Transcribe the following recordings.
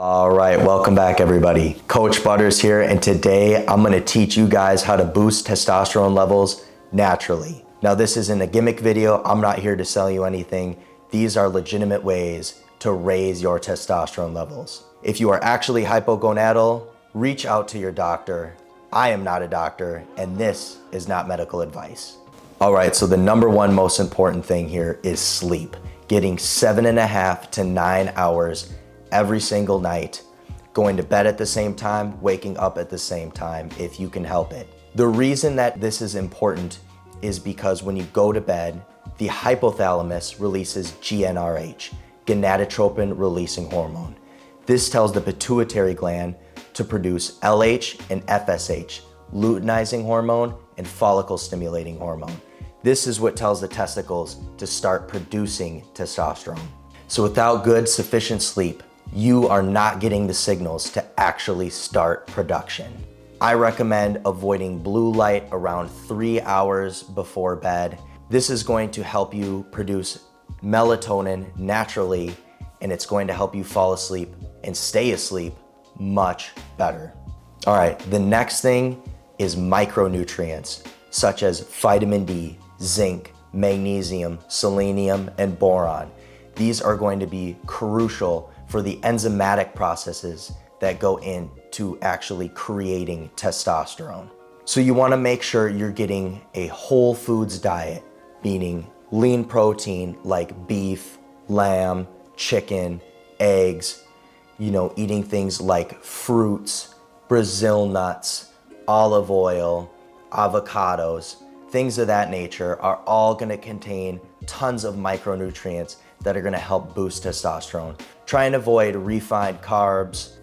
All right, welcome back everybody. Coach Butters here, and today I'm gonna teach you guys how to boost testosterone levels naturally. Now this isn't a gimmick video. I'm not here to sell you anything. These are legitimate ways to raise your testosterone levels. If you are actually hypogonadal, reach out to your doctor. I am not a doctor, and this is not medical advice. All right, so the number one most important thing here is sleep. Getting 7.5 to 9 hours every single night, going to bed at the same time, waking up at the same time if you can help it. The reason that this is important is because when you go to bed, the hypothalamus releases GnRH, gonadotropin releasing hormone. This tells the pituitary gland to produce LH and FSH, luteinizing hormone and follicle stimulating hormone. This is what tells the testicles to start producing testosterone. So without good, sufficient sleep, you are not getting the signals to actually start production. I recommend avoiding blue light around 3 hours before bed. This is going to help you produce melatonin naturally, and it's going to help you fall asleep and stay asleep much better. All right, the next thing is micronutrients, such as vitamin D, zinc, magnesium, selenium, and boron. These are going to be crucial for the enzymatic processes that go into actually creating testosterone. So you wanna make sure you're getting a whole foods diet, meaning lean protein like beef, lamb, chicken, eggs, eating things like fruits, Brazil nuts, olive oil, avocados, things of that nature are all gonna contain tons of micronutrients that are gonna help boost testosterone. Try and avoid refined carbs,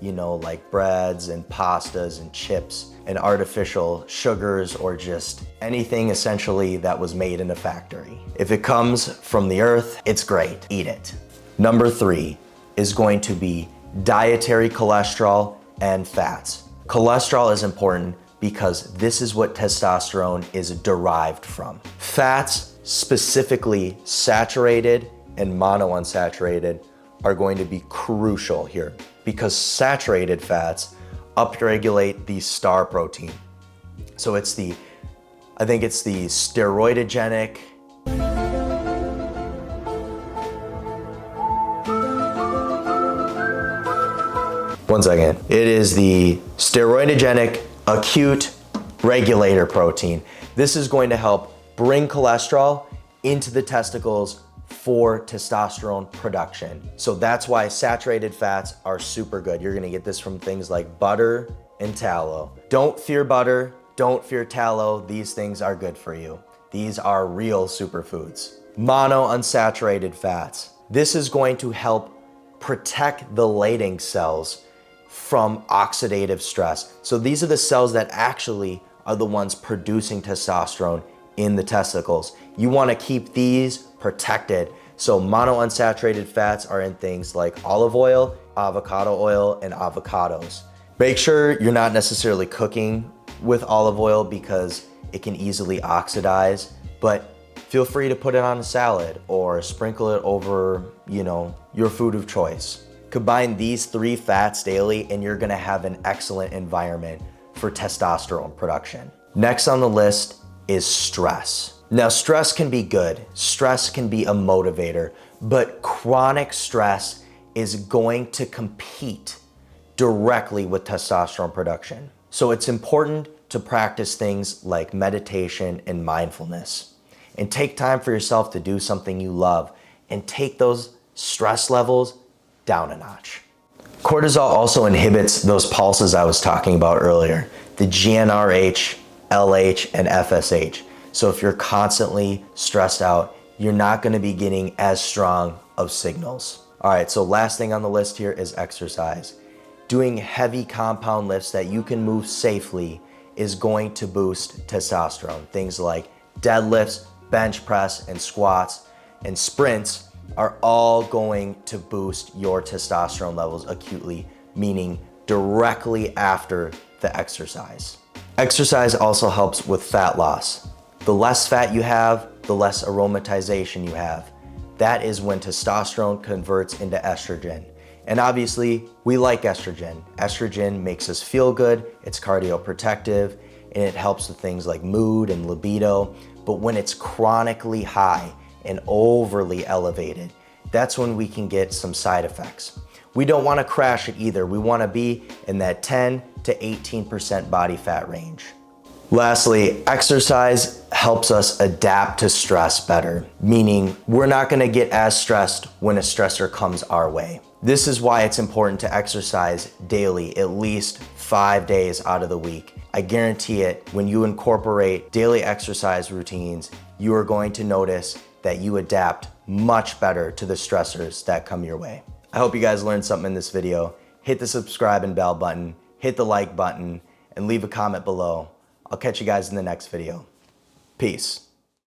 like breads and pastas and chips and artificial sugars, or just anything essentially that was made in a factory. If it comes from the earth, it's great, eat it. Number 3 is going to be dietary cholesterol and fats. Cholesterol is important because this is what testosterone is derived from. Fats, specifically saturated and monounsaturated, are going to be crucial here because saturated fats upregulate the star protein. So I think it's the steroidogenic, one second. It is the steroidogenic acute regulator protein. This is going to help bring cholesterol into the testicles for testosterone production. So that's why saturated fats are super good. You're gonna get this from things like butter and tallow. Don't fear butter, don't fear tallow. These things are good for you. These are real superfoods. Monounsaturated fats. This is going to help protect the Leydig cells from oxidative stress. So these are the cells that actually are the ones producing testosterone in the testicles. You wanna keep these protected. So monounsaturated fats are in things like olive oil, avocado oil, and avocados. Make sure you're not necessarily cooking with olive oil because it can easily oxidize, but feel free to put it on a salad or sprinkle it over, your food of choice. Combine these 3 fats daily and you're gonna have an excellent environment for testosterone production. Next on the list is stress. Now, stress can be good. Stress can be a motivator, but chronic stress is going to compete directly with testosterone production. So it's important to practice things like meditation and mindfulness, and take time for yourself to do something you love and take those stress levels down a notch. Cortisol also inhibits those pulses I was talking about earlier, the GnRH, LH, and FSH. So if you're constantly stressed out, you're not gonna be getting as strong of signals. All right, so last thing on the list here is exercise. Doing heavy compound lifts that you can move safely is going to boost testosterone. Things like deadlifts, bench press, and squats, and sprints are all going to boost your testosterone levels acutely, meaning directly after the exercise. Exercise also helps with fat loss. The less fat you have, the less aromatization you have. That is when testosterone converts into estrogen. And obviously, we like estrogen. Estrogen makes us feel good, it's cardioprotective, and it helps with things like mood and libido. But when it's chronically high and overly elevated, that's when we can get some side effects. We don't want to crash it either. We want to be in that 10 to 18% body fat range. Lastly, exercise helps us adapt to stress better, meaning we're not going to get as stressed when a stressor comes our way. This is why it's important to exercise daily, at least 5 days out of the week. I guarantee it, when you incorporate daily exercise routines, you are going to notice that you adapt much better to the stressors that come your way. I hope you guys learned something in this video. Hit the subscribe and bell button, hit the like button, and leave a comment below. I'll catch you guys in the next video. Peace.